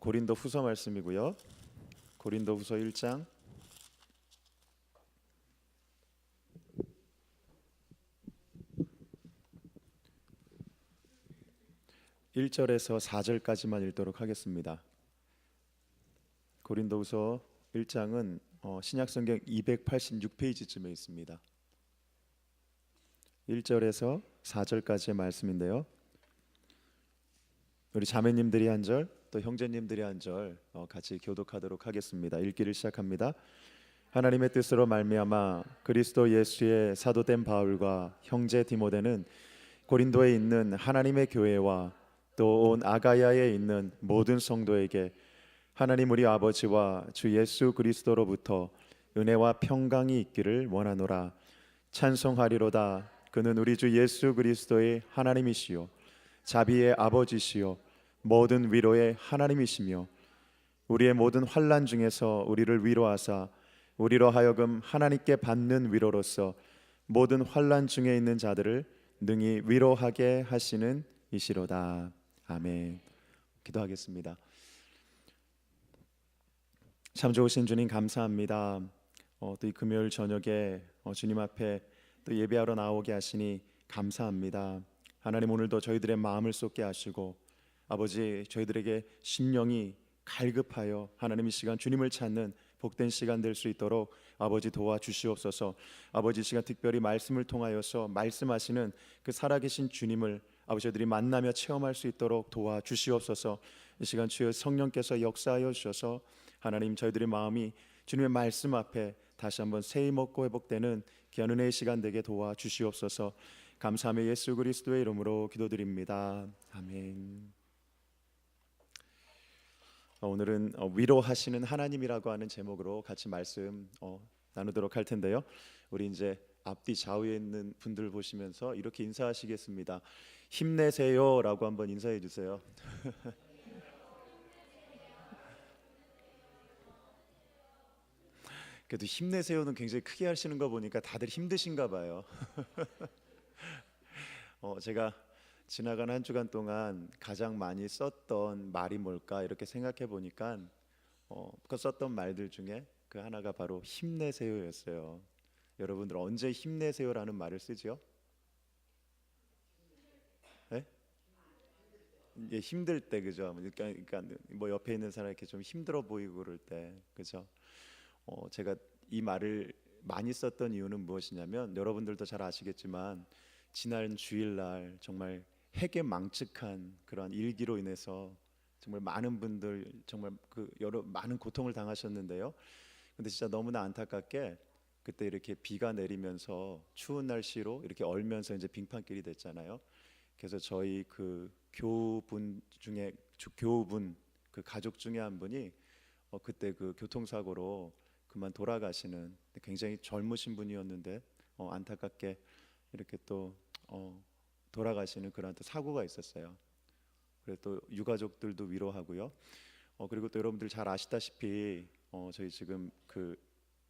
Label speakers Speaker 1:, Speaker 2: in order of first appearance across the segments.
Speaker 1: 고린도 후서 말씀이고요. 고린도 후서 1장 1절에서 4절까지만 읽도록 하겠습니다. 고린도 후서 1장은 신약성경 286페이지쯤에 있습니다. 1절에서 4절까지의 말씀인데요. 우리 자매님들이 한 절, 또 형제님들이 한 절 같이 교독하도록 하겠습니다. 읽기를 시작합니다. 하나님의 뜻으로 말미암아 그리스도 예수의 사도된 바울과 형제 디모데는 고린도에 있는 하나님의 교회와 또 온 아가야에 있는 모든 성도에게 하나님 우리 아버지와 주 예수 그리스도로부터 은혜와 평강이 있기를 원하노라. 찬송하리로다. 그는 우리 주 예수 그리스도의 하나님이시요 자비의 아버지시요 모든 위로의 하나님이시며 우리의 모든 환난 중에서 우리를 위로하사 우리로 하여금 하나님께 받는 위로로서 모든 환난 중에 있는 자들을 능히 위로하게 하시는 이시로다. 아멘. 기도하겠습니다. 참 좋으신 주님 감사합니다. 또 이 금요일 저녁에 주님 앞에 또 예배하러 나오게 하시니 감사합니다. 하나님 오늘도 저희들의 마음을 쏟게 하시고 아버지 저희들에게 심령이 갈급하여 하나님 이 시간 주님을 찾는 복된 시간 될 수 있도록 아버지 도와주시옵소서. 아버지 이 시간 특별히 말씀을 통하여서 말씀하시는 그 살아계신 주님을 아버지 저희들이 만나며 체험할 수 있도록 도와주시옵소서. 이 시간 주여 성령께서 역사하여 주셔서 하나님 저희들의 마음이 주님의 말씀 앞에 다시 한번 새히 먹고 회복되는 귀한 은혜의 시간 되게 도와주시옵소서. 감사하며 예수 그리스도의 이름으로 기도드립니다. 아멘. 오늘은 위로하시는 하나님이라고 하는 제목으로 같이 말씀 나누도록 할 텐데요. 우리 이제 앞뒤 좌우에 있는 분들 보시면서 이렇게 인사하시겠습니다. 힘내세요라고 한번 인사해 주세요. 그래도 힘내세요는 굉장히 크게 하시는 거 보니까 다들 힘드신가 봐요. 제가 지나간 한 주간 동안 가장 많이 썼던 말이 뭘까 이렇게 생각해 보니까 그 썼던 말들 중에 그 하나가 바로 힘내세요였어요. 여러분들 언제 힘내세요라는 말을 쓰지요? 네? 예, 힘들 때 그죠? 그러니까 뭐 옆에 있는 사람 이렇게 좀 힘들어 보이고 그럴 때 그죠? 제가 이 말을 많이 썼던 이유는 무엇이냐면 여러분들도 잘 아시겠지만 지난 주일날 정말 해괴망측한 그러한 일기로 인해서 정말 많은 분들 정말 그 여러 많은 고통을 당하셨는데요. 근데 진짜 너무나 안타깝게 그때 이렇게 비가 내리면서 추운 날씨로 이렇게 얼면서 이제 빙판길이 됐잖아요. 그래서 저희 그 교우분 그 가족 중에 한 분이 그때 그 교통사고로 그만 돌아가시는 굉장히 젊으신 분이었는데 안타깝게 이렇게 또 돌아가시는 그런 또 사고가 있었어요. 그래서 또 유가족들도 위로하고요. 그리고 또 여러분들 잘 아시다시피 저희 지금 그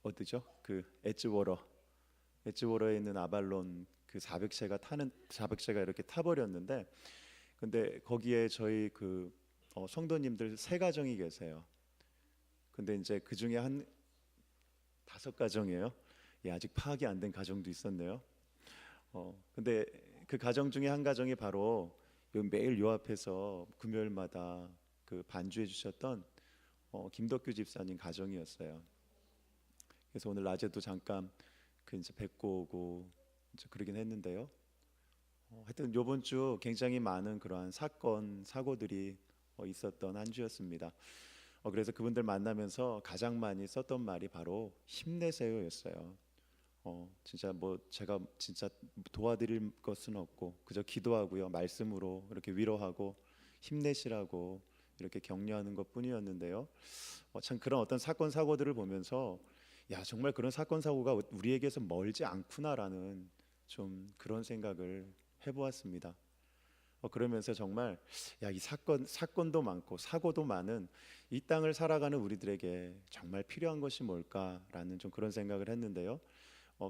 Speaker 1: 어디죠? 그 엣지워러에 있는 아발론 그 400세가 이렇게 타버렸는데, 근데 거기에 저희 그 성도님들 세 가정이 계세요. 근데 이제 그 중에 한 5가정이에요. 예, 아직 파악이 안 된 가정도 있었네요. 근데 그 가정 중에 한 가정이 바로 매일 요 앞에서 금요일마다 그 반주해 주셨던 김덕규 집사님 가정이었어요. 그래서 오늘 낮에도 잠깐 그 이제 뵙고 오고 이제 그러긴 했는데요. 하여튼 요번 주 굉장히 많은 그러한 사건 사고들이 있었던 한 주였습니다. 그래서 그분들 만나면서 가장 많이 썼던 말이 바로 힘내세요였어요. 진짜 뭐 제가 진짜 도와드릴 것은 없고 그저 기도하고요 말씀으로 이렇게 위로하고 힘내시라고 이렇게 격려하는 것뿐이었는데요. 참 그런 어떤 사건 사고들을 보면서 야 정말 그런 사건 사고가 우리에게서 멀지 않구나라는 좀 그런 생각을 해보았습니다. 그러면서 정말 야 이 사건도 많고 사고도 많은 이 땅을 살아가는 우리들에게 정말 필요한 것이 뭘까라는 좀 그런 생각을 했는데요.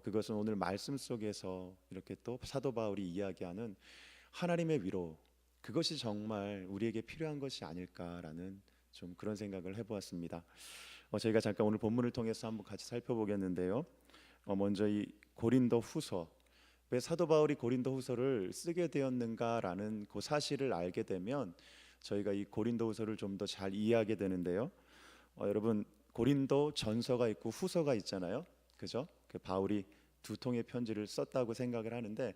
Speaker 1: 그것은 오늘 말씀 속에서 이렇게 또 사도 바울이 이야기하는 하나님의 위로, 그것이 정말 우리에게 필요한 것이 아닐까라는 좀 그런 생각을 해보았습니다. 저희가 잠깐 오늘 본문을 통해서 한번 같이 살펴보겠는데요. 먼저 이 고린도 후서, 왜 사도 바울이 고린도 후서를 쓰게 되었는가라는 그 사실을 알게 되면 저희가 이 고린도 후서를 좀 더 잘 이해하게 되는데요. 여러분, 고린도 전서가 있고 후서가 있잖아요. 그죠? 그 바울이 두 통의 편지를 썼다고 생각을 하는데,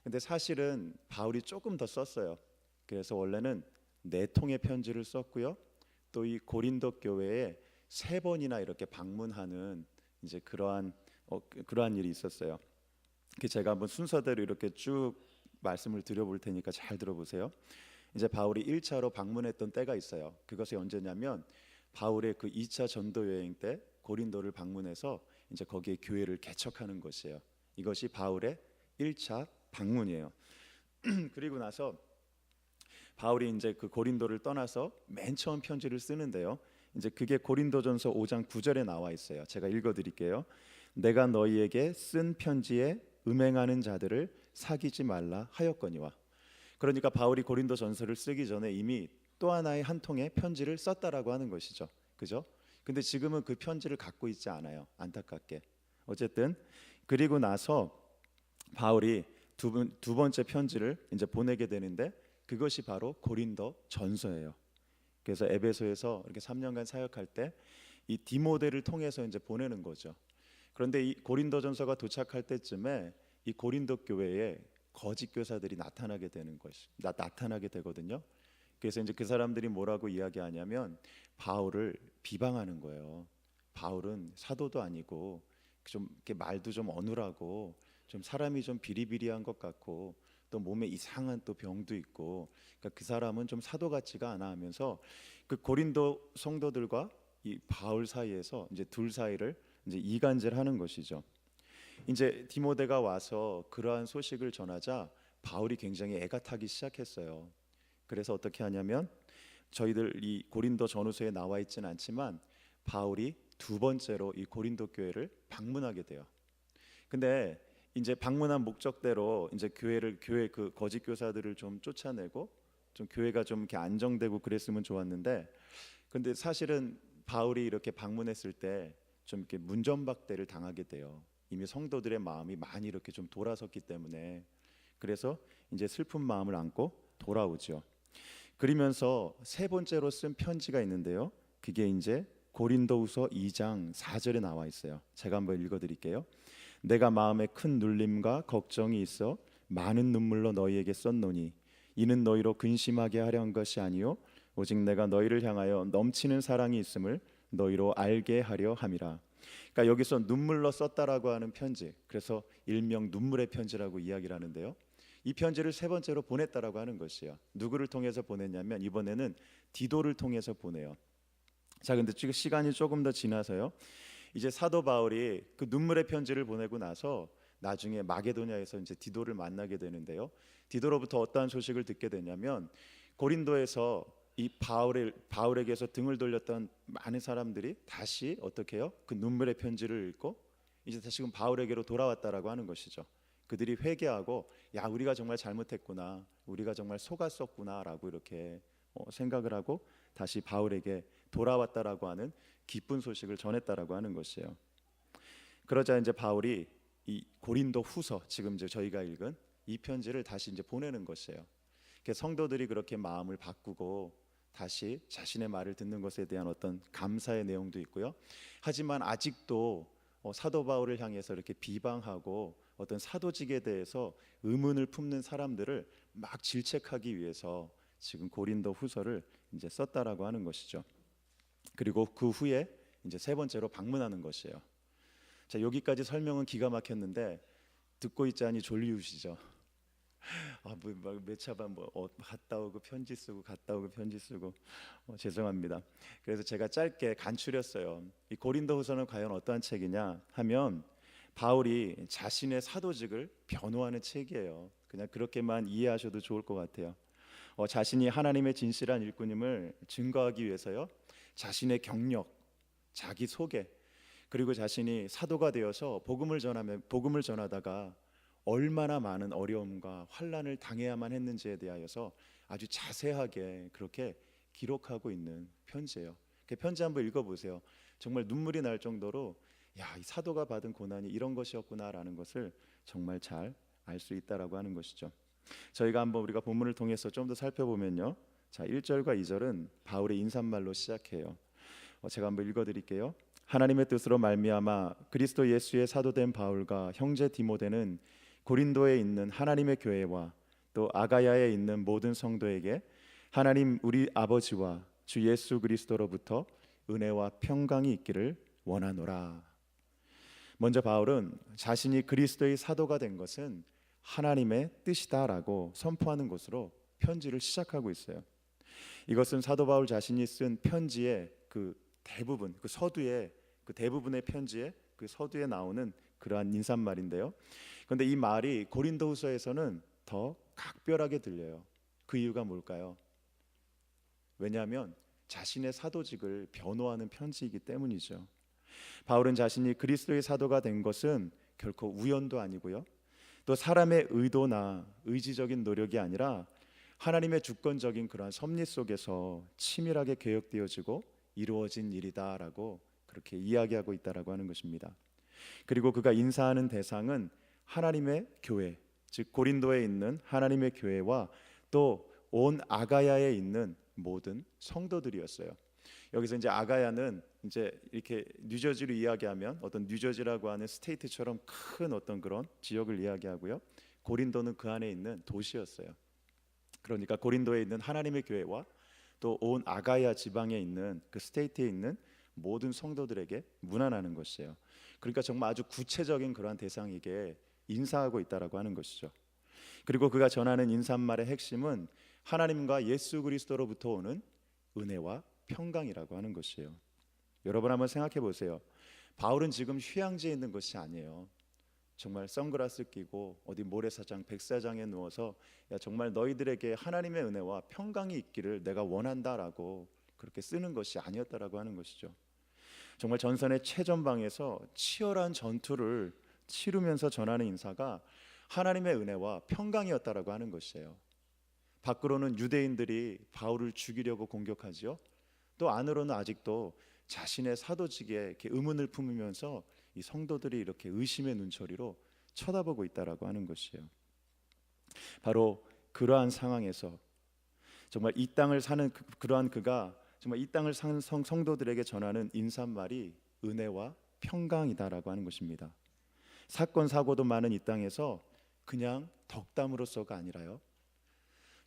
Speaker 1: 근데 사실은 바울이 조금 더 썼어요. 그래서 원래는 네 통의 편지를 썼고요. 또 이 고린도 교회에 세 번이나 이렇게 방문하는 이제 그러한 일이 있었어요. 그 제가 한번 순서대로 이렇게 쭉 말씀을 드려볼 테니까 잘 들어보세요. 이제 바울이 1차로 방문했던 때가 있어요. 그것이 언제냐면 바울의 그 2차 전도 여행 때 고린도를 방문해서 이제 거기에 교회를 개척하는 것이에요. 이것이 바울의 1차 방문이에요. 그리고 나서 바울이 이제 그 고린도를 떠나서 맨 처음 편지를 쓰는데요. 이제 그게 고린도전서 5장 9절에 나와 있어요. 제가 읽어 드릴게요. 내가 너희에게 쓴 편지에 음행하는 자들을 사귀지 말라 하였거니와. 그러니까 바울이 고린도전서를 쓰기 전에 이미 또 하나의 한 통의 편지를 썼다라고 하는 것이죠. 그죠? 근데 지금은 그 편지를 갖고 있지 않아요. 안타깝게. 어쨌든 그리고 나서 바울이 두 번째 편지를 이제 보내게 되는데 그것이 바로 고린도 전서예요. 그래서 에베소에서 이렇게 3년간 사역할 때 이 디모데를 통해서 이제 보내는 거죠. 그런데 이 고린도전서가 도착할 때쯤에 이 고린도 교회에 거짓 교사들이 나타나게 되거든요. 그래서 이제 그 사람들이 뭐라고 이야기하냐면 바울을 비방하는 거예요. 바울은 사도도 아니고 좀 이렇게 말도 좀 어눌하고 좀 사람이 좀 비리비리한 것 같고 또 몸에 이상한 또 병도 있고, 그러니까 그 사람은 좀 사도 같지가 않아 하면서 그 고린도 성도들과 이 바울 사이에서 이제 둘 사이를 이제 이간질하는 것이죠. 이제 디모데가 와서 그러한 소식을 전하자 바울이 굉장히 애가 타기 시작했어요. 그래서 어떻게 하냐면 저희들 이 고린도 전후서에 나와 있지는 않지만 바울이 두 번째로 이 고린도 교회를 방문하게 돼요. 근데 이제 방문한 목적대로 이제 교회 그 거짓 교사들을 좀 쫓아내고 좀 교회가 좀 이렇게 안정되고 그랬으면 좋았는데, 근데 사실은 바울이 이렇게 방문했을 때 좀 이렇게 문전박대를 당하게 돼요. 이미 성도들의 마음이 많이 이렇게 좀 돌아섰기 때문에. 그래서 이제 슬픈 마음을 안고 돌아오죠. 그러면서 세 번째로 쓴 편지가 있는데요. 그게 이제 고린도후서 2장 4절에 나와 있어요. 제가 한번 읽어드릴게요. 내가 마음에 큰 눌림과 걱정이 있어 많은 눈물로 너희에게 썼노니 이는 너희로 근심하게 하려 한 것이 아니요 오직 내가 너희를 향하여 넘치는 사랑이 있음을 너희로 알게 하려 함이라. 그러니까 여기서 눈물로 썼다라고 하는 편지, 그래서 일명 눈물의 편지라고 이야기를 하는데요. 이 편지를 세 번째로 보냈다라고 하는 것이에요. 누구를 통해서 보냈냐면 이번에는 디도를 통해서 보내요. 자, 근데 지금 시간이 조금 더 지나서요. 이제 사도 바울이 그 눈물의 편지를 보내고 나서 나중에 마게도냐에서 이제 디도를 만나게 되는데요. 디도로부터 어떠한 소식을 듣게 되냐면 고린도에서 이 바울에게서 등을 돌렸던 많은 사람들이 다시 어떻게 해요? 그 눈물의 편지를 읽고 이제 다시금 바울에게로 돌아왔다라고 하는 것이죠. 그들이 회개하고 야, 우리가 정말 잘못했구나, 우리가 정말 속았었구나라고 이렇게 생각을 하고 다시 바울에게 돌아왔다라고 하는 기쁜 소식을 전했다라고 하는 것이에요. 그러자 이제 바울이 이 고린도 후서, 지금 이제 저희가 읽은 이 편지를 다시 이제 보내는 것이에요. 성도들이 그렇게 마음을 바꾸고 다시 자신의 말을 듣는 것에 대한 어떤 감사의 내용도 있고요. 하지만 아직도 사도 바울을 향해서 이렇게 비방하고 어떤 사도직에 대해서 의문을 품는 사람들을 막 질책하기 위해서 지금 고린도 후서를 이제 썼다라고 하는 것이죠. 그리고 그 후에 이제 세 번째로 방문하는 것이에요. 자, 여기까지 설명은 기가 막혔는데 듣고 있자니 졸리우시죠? 매차반 갔다 오고 편지 쓰고 갔다 오고 편지 쓰고 죄송합니다. 그래서 제가 짧게 간추렸어요. 이 고린도후서는 과연 어떠한 책이냐 하면 바울이 자신의 사도직을 변호하는 책이에요. 그냥 그렇게만 이해하셔도 좋을 것 같아요. 자신이 하나님의 진실한 일꾼임을 증거하기 위해서요. 자신의 경력, 자기 소개, 그리고 자신이 사도가 되어서 복음을 전하다가 얼마나 많은 어려움과 환난을 당해야만 했는지에 대하여서 아주 자세하게 그렇게 기록하고 있는 편지예요. 그 편지 한번 읽어보세요. 정말 눈물이 날 정도로 야, 이 사도가 받은 고난이 이런 것이었구나라는 것을 정말 잘 알 수 있다라고 하는 것이죠. 저희가 한번 우리가 본문을 통해서 좀 더 살펴보면요. 자, 1절과 2절은 바울의 인사말로 시작해요. 제가 한번 읽어드릴게요. 하나님의 뜻으로 말미암아 그리스도 예수의 사도된 바울과 형제 디모데는 고린도에 있는 하나님의 교회와 또 아가야에 있는 모든 성도에게 하나님 우리 아버지와 주 예수 그리스도로부터 은혜와 평강이 있기를 원하노라. 먼저 바울은 자신이 그리스도의 사도가 된 것은 하나님의 뜻이다라고 선포하는 것으로 편지를 시작하고 있어요. 이것은 사도 바울 자신이 쓴 편지의 그 대부분, 그 서두에 그 대부분의 편지에 그 서두에 나오는 그러한 인사말인데요. 그런데 이 말이 고린도후서에서는 더 각별하게 들려요. 그 이유가 뭘까요? 왜냐하면 자신의 사도직을 변호하는 편지이기 때문이죠. 바울은 자신이 그리스도의 사도가 된 것은 결코 우연도 아니고요. 또 사람의 의도나 의지적인 노력이 아니라 하나님의 주권적인 그러한 섭리 속에서 치밀하게 계획되어지고 이루어진 일이다라고 그렇게 이야기하고 있다라고 하는 것입니다. 그리고 그가 인사하는 대상은 하나님의 교회, 즉 고린도에 있는 하나님의 교회와 또 온 아가야에 있는 모든 성도들이었어요. 여기서 이제 아가야는 이제 이렇게 뉴저지로 이야기하면 어떤 뉴저지라고 하는 스테이트처럼 큰 어떤 그런 지역을 이야기하고요. 고린도는 그 안에 있는 도시였어요. 그러니까 고린도에 있는 하나님의 교회와 또 온 아가야 지방에 있는 그 스테이트에 있는 모든 성도들에게 문안하는 것이에요. 그러니까 정말 아주 구체적인 그러한 대상에게 인사하고 있다라고 하는 것이죠. 그리고 그가 전하는 인사말의 핵심은 하나님과 예수 그리스도로부터 오는 은혜와 평강이라고 하는 것이에요. 여러분 한번 생각해 보세요. 바울은 지금 휴양지에 있는 것이 아니에요. 정말 선글라스 끼고 어디 모래사장, 백사장에 누워서 야, 정말 너희들에게 하나님의 은혜와 평강이 있기를 내가 원한다라고 그렇게 쓰는 것이 아니었다라고 하는 것이죠. 정말 전선의 최전방에서 치열한 전투를 치르면서 전하는 인사가 하나님의 은혜와 평강이었다라고 하는 것이에요. 밖으로는 유대인들이 바울을 죽이려고 공격하지요. 또 안으로는 아직도 자신의 사도직에 이렇게 의문을 품으면서 이 성도들이 이렇게 의심의 눈초리로 쳐다보고 있다라고 하는 것이에요. 바로 그러한 상황에서 정말 이 땅을 사는 그러한 그가 정말 이 땅을 사는 성도들에게 전하는 인사말이 은혜와 평강이다라고 하는 것입니다. 사건 사고도 많은 이 땅에서 그냥 덕담으로서가 아니라요.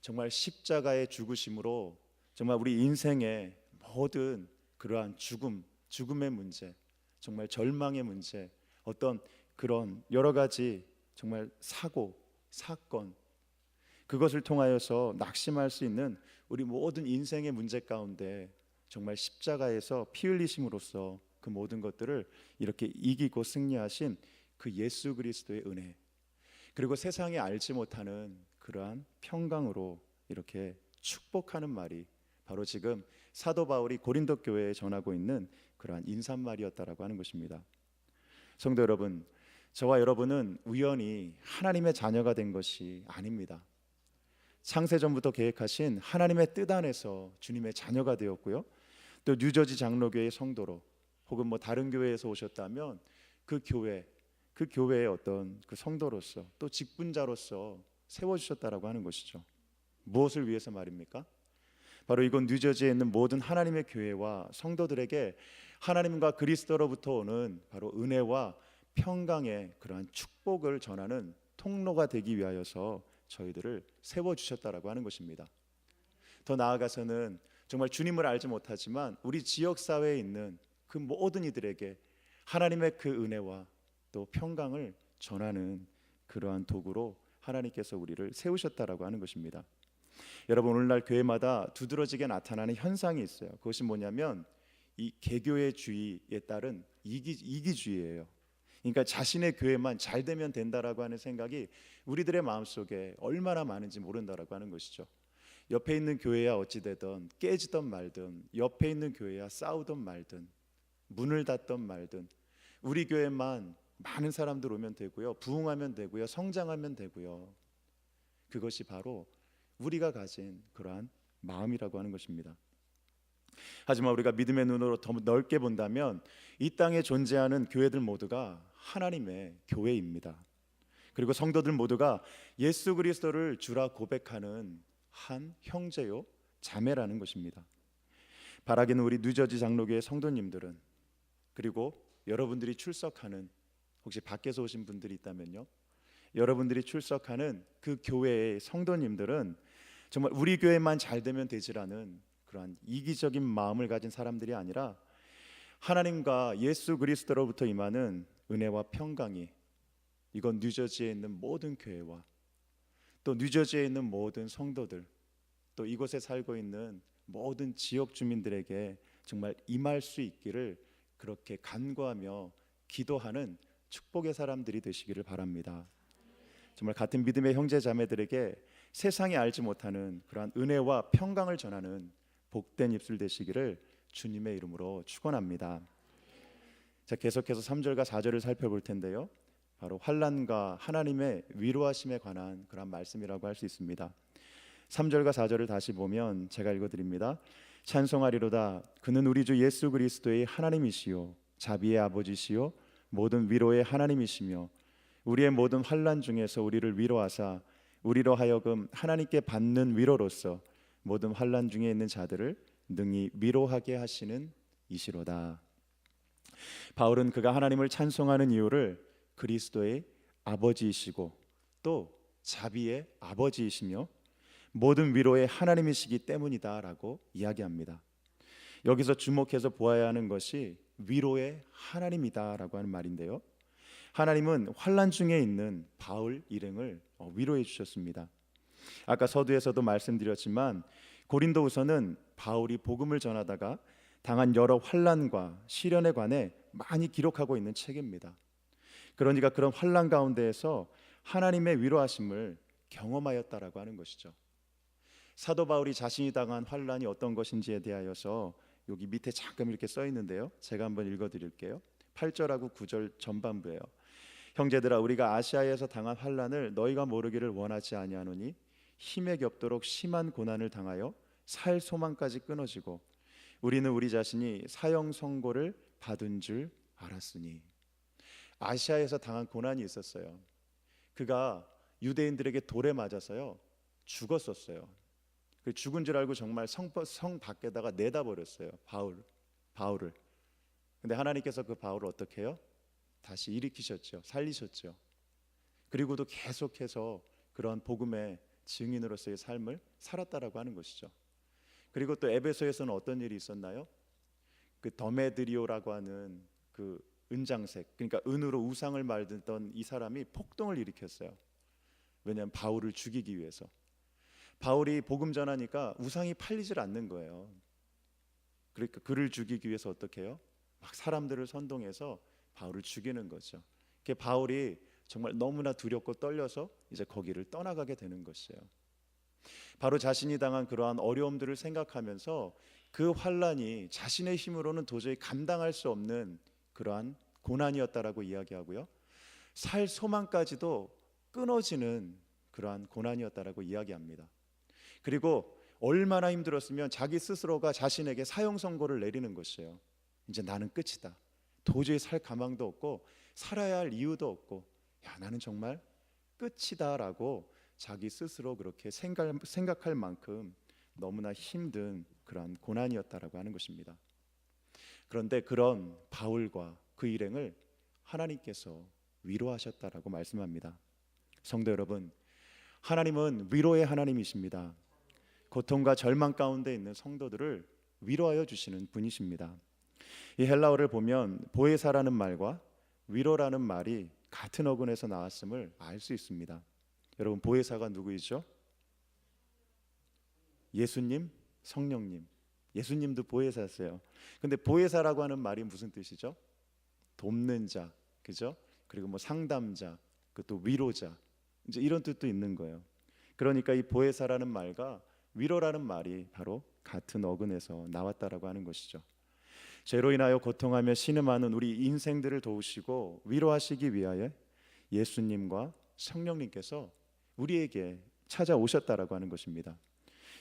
Speaker 1: 정말 십자가의 죽으심으로 정말 우리 인생의 모든 그러한 죽음의 문제, 정말 절망의 문제, 어떤 그런 여러 가지 정말 사고, 사건, 그것을 통하여서 낙심할 수 있는 우리 모든 인생의 문제 가운데 정말 십자가에서 피 흘리심으로써 그 모든 것들을 이렇게 이기고 승리하신 그 예수 그리스도의 은혜, 그리고 세상에 알지 못하는 그러한 평강으로 이렇게 축복하는 말이 바로 지금 사도 바울이 고린도 교회에 전하고 있는 그러한 인사말이었다라고 하는 것입니다. 성도 여러분, 저와 여러분은 우연히 하나님의 자녀가 된 것이 아닙니다. 창세전부터 계획하신 하나님의 뜻 안에서 주님의 자녀가 되었고요. 또 뉴저지 장로교회 성도로 혹은 뭐 다른 교회에서 오셨다면 그 교회의 어떤 그 성도로서 또 직분자로서 세워주셨다라고 하는 것이죠. 무엇을 위해서 말입니까? 바로 이곳 뉴저지에 있는 모든 하나님의 교회와 성도들에게 하나님과 그리스도로부터 오는 바로 은혜와 평강의 그러한 축복을 전하는 통로가 되기 위하여서 저희들을 세워주셨다라고 하는 것입니다. 더 나아가서는 정말 주님을 알지 못하지만 우리 지역사회에 있는 그 모든 이들에게 하나님의 그 은혜와 또 평강을 전하는 그러한 도구로 하나님께서 우리를 세우셨다라고 하는 것입니다. 여러분, 오늘날 교회마다 두드러지게 나타나는 현상이 있어요. 그것이 뭐냐면 이 개교의 주의에 따른 이기주의예요. 그러니까 자신의 교회만 잘 되면 된다라고 하는 생각이 우리들의 마음속에 얼마나 많은지 모른다라고 하는 것이죠. 옆에 있는 교회야 어찌되든 깨지던 말든, 옆에 있는 교회야 싸우던 말든, 문을 닫던 말든, 우리 교회만 많은 사람들 오면 되고요, 부흥하면 되고요, 성장하면 되고요. 그것이 바로 우리가 가진 그러한 마음이라고 하는 것입니다. 하지만 우리가 믿음의 눈으로 더 넓게 본다면 이 땅에 존재하는 교회들 모두가 하나님의 교회입니다. 그리고 성도들 모두가 예수 그리스도를 주라 고백하는 한 형제요 자매라는 것입니다. 바라기는 우리 뉴저지 장로교회 성도님들은, 그리고 여러분들이 출석하는, 혹시 밖에서 오신 분들이 있다면요, 여러분들이 출석하는 그 교회의 성도님들은 정말 우리 교회만 잘 되면 되지라는 그러한 이기적인 마음을 가진 사람들이 아니라 하나님과 예수 그리스도로부터 임하는 은혜와 평강이 이건 뉴저지에 있는 모든 교회와 또 뉴저지에 있는 모든 성도들, 또 이곳에 살고 있는 모든 지역 주민들에게 정말 임할 수 있기를 그렇게 간구하며 기도하는 축복의 사람들이 되시기를 바랍니다. 정말 같은 믿음의 형제 자매들에게 세상이 알지 못하는 그러한 은혜와 평강을 전하는 복된 입술 되시기를 주님의 이름으로 축원합니다. 자, 계속해서 3절과 4절을 살펴볼 텐데요, 바로 환난과 하나님의 위로하심에 관한 그런 말씀이라고 할 수 있습니다. 3절과 4절을 다시 보면 제가 읽어드립니다. 찬송하리로다. 그는 우리 주 예수 그리스도의 하나님이시요 자비의 아버지시요 모든 위로의 하나님이시며 우리의 모든 환난 중에서 우리를 위로하사 우리로 하여금 하나님께 받는 위로로서 모든 환난 중에 있는 자들을 능히 위로하게 하시는 이시로다. 바울은 그가 하나님을 찬송하는 이유를 그리스도의 아버지이시고 또 자비의 아버지이시며 모든 위로의 하나님이시기 때문이다라고 이야기합니다. 여기서 주목해서 보아야 하는 것이 위로의 하나님이다라고 하는 말인데요, 하나님은 환난 중에 있는 바울 일행을 위로해 주셨습니다. 아까 서두에서도 말씀드렸지만 고린도후서는 바울이 복음을 전하다가 당한 여러 환난과 시련에 관해 많이 기록하고 있는 책입니다. 그러니까 그런 환난 가운데에서 하나님의 위로하심을 경험하였다라고 하는 것이죠. 사도 바울이 자신이 당한 환난이 어떤 것인지에 대하여서 여기 밑에 잠깐 이렇게 써 있는데요, 제가 한번 읽어드릴게요. 8절하고 9절 전반부예요. 형제들아, 우리가 아시아에서 당한 환난을 너희가 모르기를 원하지 아니하노니 힘에 겹도록 심한 고난을 당하여 살 소망까지 끊어지고 우리는 우리 자신이 사형 선고를 받은 줄 알았으니. 아시아에서 당한 고난이 있었어요. 그가 유대인들에게 돌에 맞아서요 죽었었어요. 그 죽은 줄 알고 정말 성 밖에다가 내다 버렸어요, 바울을. 근데 하나님께서 그 바울을 어떻게 해요? 다시 일으키셨죠. 살리셨죠. 그리고도 계속해서 그러한 복음의 증인으로서의 삶을 살았다라고 하는 것이죠. 그리고 또 에베소에서는 어떤 일이 있었나요? 그 더메드리오라고 하는 그 은장색, 그러니까 은으로 우상을 만들던 이 사람이 폭동을 일으켰어요. 왜냐하면 바울을 죽이기 위해서. 바울이 복음 전하니까 우상이 팔리질 않는 거예요. 그러니까 그를 죽이기 위해서 어떻게 해요? 막 사람들을 선동해서 바울을 죽이는 거죠. 그 바울이 정말 너무나 두렵고 떨려서 이제 거기를 떠나가게 되는 것이에요. 바로 자신이 당한 그러한 어려움들을 생각하면서 그 환난이 자신의 힘으로는 도저히 감당할 수 없는 그러한 고난이었다라고 이야기하고요, 살 소망까지도 끊어지는 그러한 고난이었다라고 이야기합니다. 그리고 얼마나 힘들었으면 자기 스스로가 자신에게 사형 선고를 내리는 것이에요. 이제 나는 끝이다. 도저히 살 가망도 없고 살아야 할 이유도 없고, 야, 나는 정말 끝이다라고 자기 스스로 그렇게 생각할 만큼 너무나 힘든 그런 고난이었다라고 하는 것입니다. 그런데 그런 바울과 그 일행을 하나님께서 위로하셨다라고 말씀합니다. 성도 여러분, 하나님은 위로의 하나님이십니다. 고통과 절망 가운데 있는 성도들을 위로하여 주시는 분이십니다. 이 헬라어를 보면 보혜사라는 말과 위로라는 말이 같은 어근에서 나왔음을 알 수 있습니다. 여러분, 보혜사가 누구이죠? 예수님, 성령님. 예수님도 보혜사세요. 근데 보혜사라고 하는 말이 무슨 뜻이죠? 돕는 자, 그죠? 그리고 뭐 상담자, 또 위로자, 이제 이런 뜻도 있는 거예요. 그러니까 이 보혜사라는 말과 위로라는 말이 바로 같은 어근에서 나왔다라고 하는 것이죠. 죄로 인하여 고통하며 신음하는 우리 인생들을 도우시고 위로하시기 위하여 예수님과 성령님께서 우리에게 찾아오셨다라고 하는 것입니다.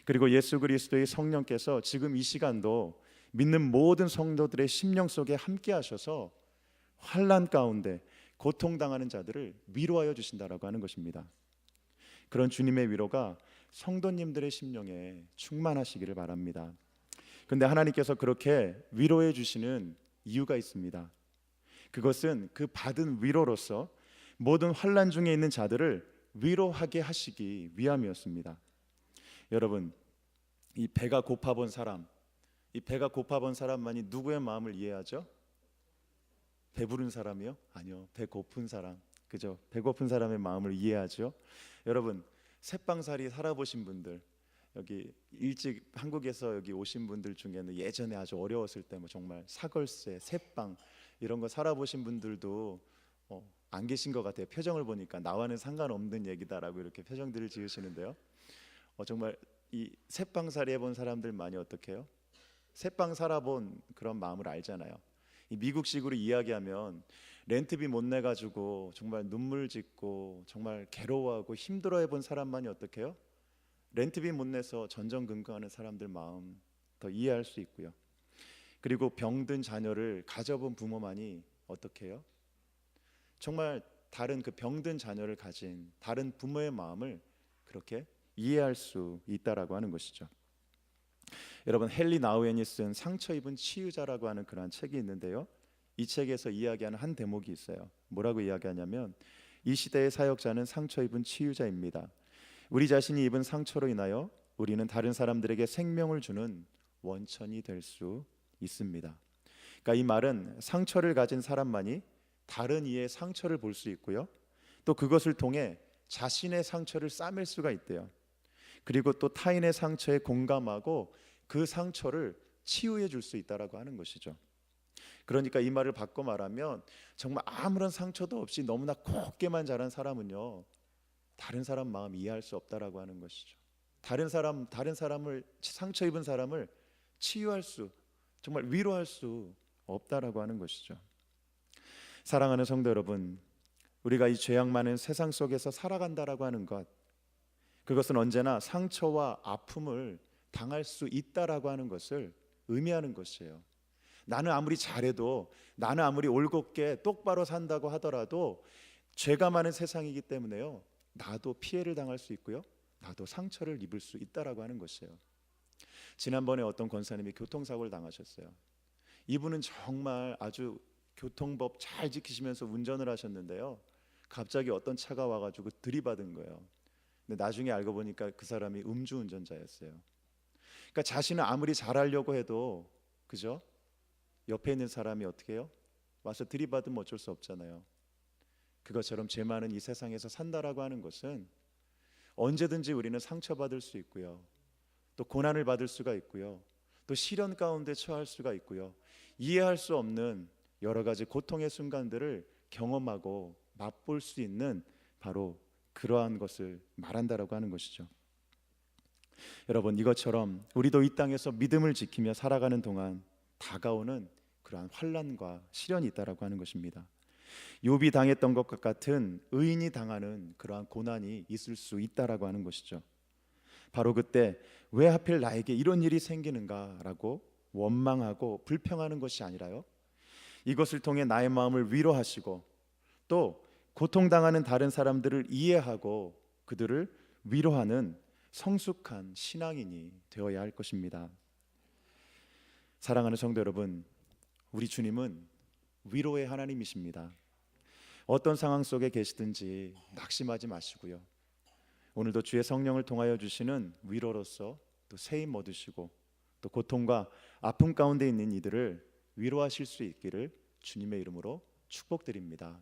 Speaker 1: 그리고 예수 그리스도의 성령께서 지금 이 시간도 믿는 모든 성도들의 심령 속에 함께 하셔서 환난 가운데 고통당하는 자들을 위로하여 주신다라고 하는 것입니다. 그런 주님의 위로가 성도님들의 심령에 충만하시기를 바랍니다. 그런데 하나님께서 그렇게 위로해 주시는 이유가 있습니다. 그것은 그 받은 위로로서 모든 환난 중에 있는 자들을 위로하게 하시기 위함이었습니다. 여러분, 이 배가 고파본 사람, 이 배가 고파본 사람만이 누구의 마음을 이해하죠? 배부른 사람이요? 아니요, 배 고픈 사람. 그죠? 배고픈 사람의 마음을 이해하죠. 여러분, 새빵살이 살아보신 분들, 여기 일찍 한국에서 여기 오신 분들 중에는 예전에 아주 어려웠을 때 뭐 정말 사걸세, 새빵 이런 거 살아보신 분들도 안 계신 것 같아요. 표정을 보니까 나와는 상관없는 얘기다라고 이렇게 표정들을 지으시는데요. 정말 이 새빵살이 해본 사람들만이 어떻게 해요? 새빵 살아본 그런 마음을 알잖아요. 이 미국식으로 이야기하면 렌트비 못 내가지고 정말 눈물 짓고 정말 괴로워하고 힘들어해본 사람만이 어떻게 해요? 렌트비 못 내서 전전긍긍하는 사람들 마음 더 이해할 수 있고요. 그리고 병든 자녀를 가져본 부모만이 어떻게 해요? 정말 다른 그 병든 자녀를 가진 다른 부모의 마음을 그렇게 이해할 수 있다라고 하는 것이죠. 여러분, 헨리 나우엔이 쓴 상처 입은 치유자라고 하는 그러한 책이 있는데요. 이 책에서 이야기하는 한 대목이 있어요. 뭐라고 이야기하냐면 이 시대의 사역자는 상처 입은 치유자입니다. 우리 자신이 입은 상처로 인하여 우리는 다른 사람들에게 생명을 주는 원천이 될 수 있습니다. 그러니까 이 말은 상처를 가진 사람만이 다른 이의 상처를 볼 수 있고요. 또 그것을 통해 자신의 상처를 싸맬 수가 있대요. 그리고 또 타인의 상처에 공감하고 그 상처를 치유해 줄 수 있다라고 하는 것이죠. 그러니까 이 말을 바꿔 말하면 정말 아무런 상처도 없이 너무나 곱게만 자란 사람은요, 다른 사람 마음 이해할 수 없다라고 하는 것이죠. 다른 사람을 상처 입은 사람을 치유할 수, 정말 위로할 수 없다라고 하는 것이죠. 사랑하는 성도 여러분, 우리가 이 죄악 많은 세상 속에서 살아간다라고 하는 것, 그것은 언제나 상처와 아픔을 당할 수 있다라고 하는 것을 의미하는 것이에요. 나는 아무리 잘해도, 나는 아무리 올곧게 똑바로 산다고 하더라도 죄가 많은 세상이기 때문에요, 나도 피해를 당할 수 있고요, 나도 상처를 입을 수 있다라고 하는 것이에요. 지난번에 어떤 권사님이 교통사고를 당하셨어요. 이분은 정말 아주 교통법 잘 지키시면서 운전을 하셨는데요, 갑자기 어떤 차가 와가지고 들이받은 거예요. 근데 나중에 알고 보니까 그 사람이 음주운전자였어요. 그러니까 자신은 아무리 잘하려고 해도, 그죠? 옆에 있는 사람이 어떻게 해요? 와서 들이받으면 어쩔 수 없잖아요. 그것처럼 죄 많은 이 세상에서 산다라고 하는 것은 언제든지 우리는 상처받을 수 있고요, 또 고난을 받을 수가 있고요, 또 시련 가운데 처할 수가 있고요, 이해할 수 없는 여러 가지 고통의 순간들을 경험하고 맛볼 수 있는 바로 그러한 것을 말한다라고 하는 것이죠. 여러분, 이것처럼 우리도 이 땅에서 믿음을 지키며 살아가는 동안 다가오는 그러한 환난과 시련이 있다라고 하는 것입니다. 욥이 당했던 것과 같은 의인이 당하는 그러한 고난이 있을 수 있다라고 하는 것이죠. 바로 그때 왜 하필 나에게 이런 일이 생기는가라고 원망하고 불평하는 것이 아니라요, 이것을 통해 나의 마음을 위로하시고 또 고통당하는 다른 사람들을 이해하고 그들을 위로하는 성숙한 신앙인이 되어야 할 것입니다. 사랑하는 성도 여러분, 우리 주님은 위로의 하나님이십니다. 어떤 상황 속에 계시든지 낙심하지 마시고요, 오늘도 주의 성령을 통하여 주시는 위로로서 또 새 힘 얻으시고 또 고통과 아픔 가운데 있는 이들을 위로하실 수 있기를 주님의 이름으로 축복드립니다.